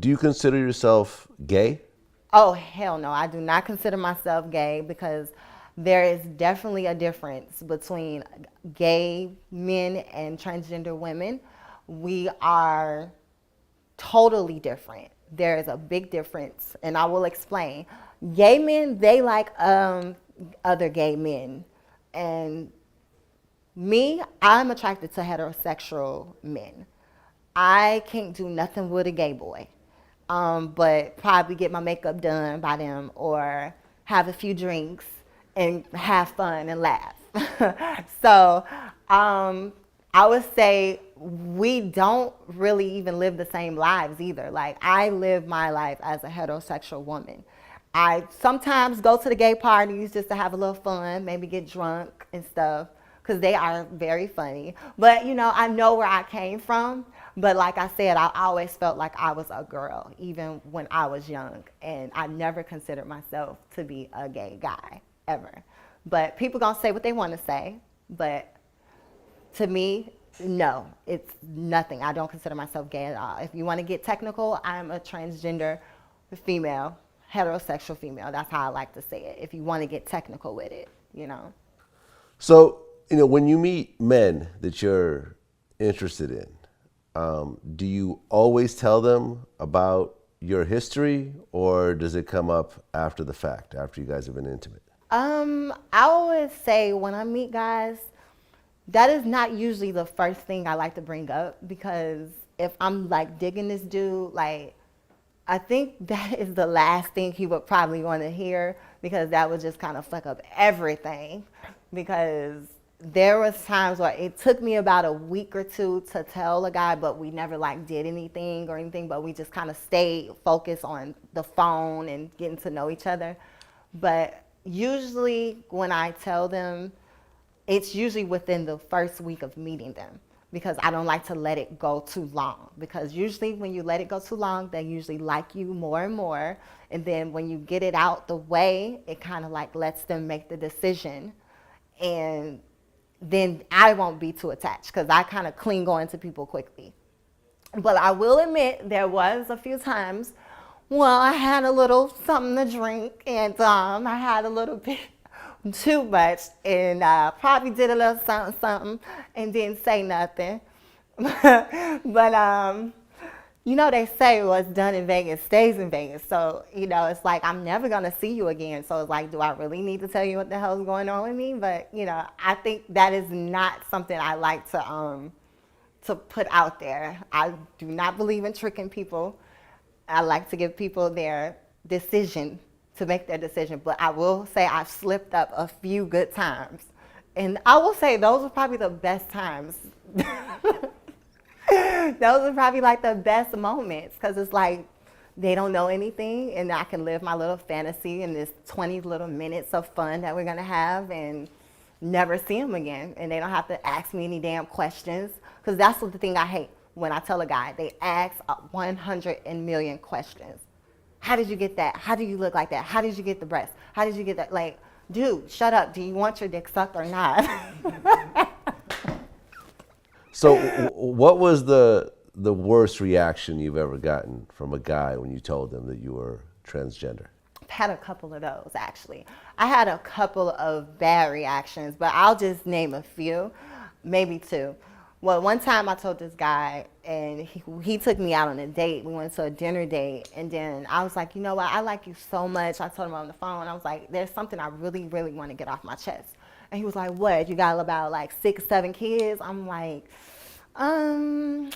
Do you consider yourself gay? Oh, hell no. I do not consider myself gay because there is definitely a difference between gay men and transgender women. We are totally different. There is a big difference, and I will explain. Gay men, they like other gay men. And me, I'm attracted to heterosexual men. I can't do nothing with a gay boy, but probably get my makeup done by them or have a few drinks and have fun and laugh. So I would say we don't really even live the same lives either. Like, I live my life as a heterosexual woman. I sometimes go to the gay parties just to have a little fun, maybe get drunk and stuff, because they are very funny. But, I know where I came from. But like I said, I always felt like I was a girl, even when I was young. And I never considered myself to be a gay guy, ever. But people gonna say what they want to say. But to me, no, it's nothing. I don't consider myself gay at all. If you want to get technical, I'm a transgender female, heterosexual female. That's how I like to say it. If you want to get technical with it. So, when you meet men that you're interested in, do you always tell them about your history, or does it come up after the fact, after you guys have been intimate? I always say when I meet guys, that is not usually the first thing I like to bring up, because if I'm like digging this dude, like, I think that is the last thing he would probably want to hear, because that would just kind of fuck up everything. Because there was times where it took me about a week or two to tell a guy, but we never like did anything or anything, but we just kind of stayed focused on the phone and getting to know each other. But usually when I tell them, it's usually within the first week of meeting them, because I don't like to let it go too long. Because usually when you let it go too long, they usually like you more and more. And then when you get it out the way, it kind of like lets them make the decision. And then I won't be too attached, because I kind of cling on to people quickly. But I will admit there was a few times, well, I had a little something to drink, and I had a little bit too much, and probably did a little something, something, and didn't say nothing. But they say what's done in Vegas stays in Vegas. So, it's like I'm never gonna see you again. So it's like, do I really need to tell you what the hell's going on with me? But I think that is not something I like to put out there. I do not believe in tricking people. I like to give people their decision to make their decision. But I will say I've slipped up a few good times. And I will say those are probably the best times. Those are probably like the best moments, because it's like they don't know anything, and I can live my little fantasy in this 20 little minutes of fun that we're going to have and never see them again. And they don't have to ask me any damn questions, because that's the thing I hate when I tell a guy. They ask 100 million questions. How did you get that? How do you look like that? How did you get the breast? How did you get that? Like, dude, shut up. Do you want your dick sucked or not? So, what was the worst reaction you've ever gotten from a guy when you told them that you were transgender? I've had a couple of those, actually. I had a couple of bad reactions, but I'll just name a few, maybe two. Well, one time I told this guy, and he took me out on a date. We went to a dinner date, and then I was like, you know what? I like you so much. I told him on the phone. I was like, there's something I really, really want to get off my chest. And he was like, what? You got about like 6, 7 kids? I'm like, the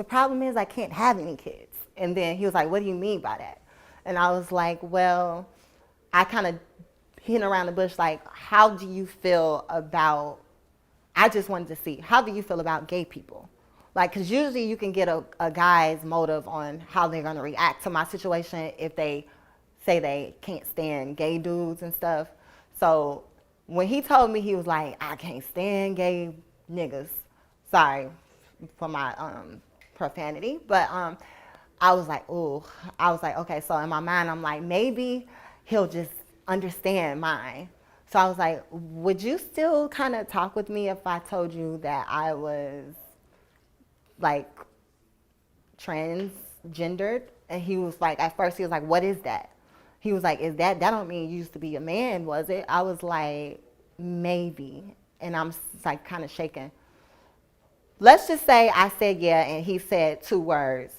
problem is I can't have any kids. And then he was like, what do you mean by that? And I was like, well, I kind of hit around the bush, like, how do you feel about, I just wanted to see, how do you feel about gay people? Like, because usually you can get a guy's motive on how they're going to react to my situation if they say they can't stand gay dudes and stuff. So when he told me, he was like, I can't stand gay niggas. Sorry for my profanity. But I was like, ooh. I was like, okay. So in my mind, I'm like, maybe he'll just understand mine. So I was like, would you still kind of talk with me if I told you that I was like transgendered, and he was like, at first he was like, what is that? He was like, that don't mean you used to be a man, was it? I was like, maybe. And I'm like kind of shaking. Let's just say I said yeah, and he said 2 words,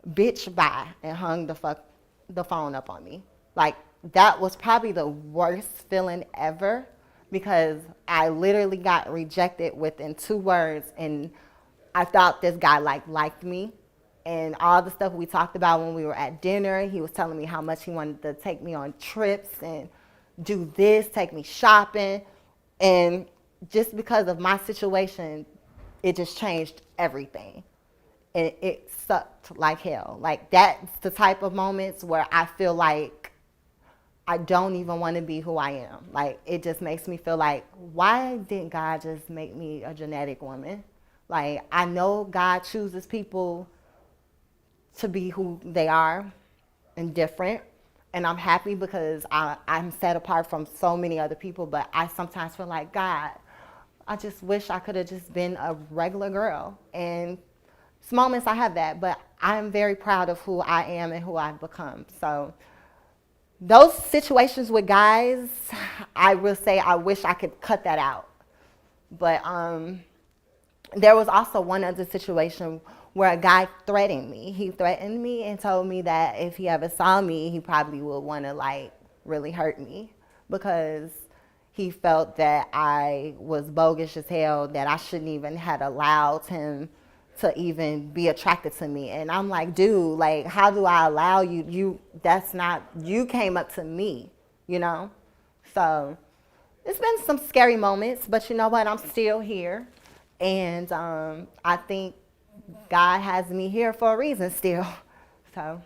bitch, bye, and hung the phone up on me. Like, that was probably the worst feeling ever, because I literally got rejected within 2 words, and I thought this guy liked me. And all the stuff we talked about when we were at dinner, he was telling me how much he wanted to take me on trips and do this, take me shopping. And just because of my situation, it just changed everything. And it sucked like hell. Like, that's the type of moments where I feel like I don't even want to be who I am. Like, it just makes me feel like, why didn't God just make me a genetic woman? Like, I know God chooses people to be who they are and different. And I'm happy because I'm set apart from so many other people. But I sometimes feel like, God, I just wish I could have just been a regular girl. And it's moments I have that, but I'm very proud of who I am and who I've become. So those situations with guys, I will say I wish I could cut that out. But there was also one other situation where a guy threatened me. He threatened me and told me that if he ever saw me, he probably would want to like really hurt me, because he felt that I was bogus as hell, that I shouldn't even had allowed him to even be attracted to me. And I'm like, dude, like, how do I allow you? That's not, you came up to me, you know? So it's been some scary moments, but you know what? I'm still here. And I think God has me here for a reason still. So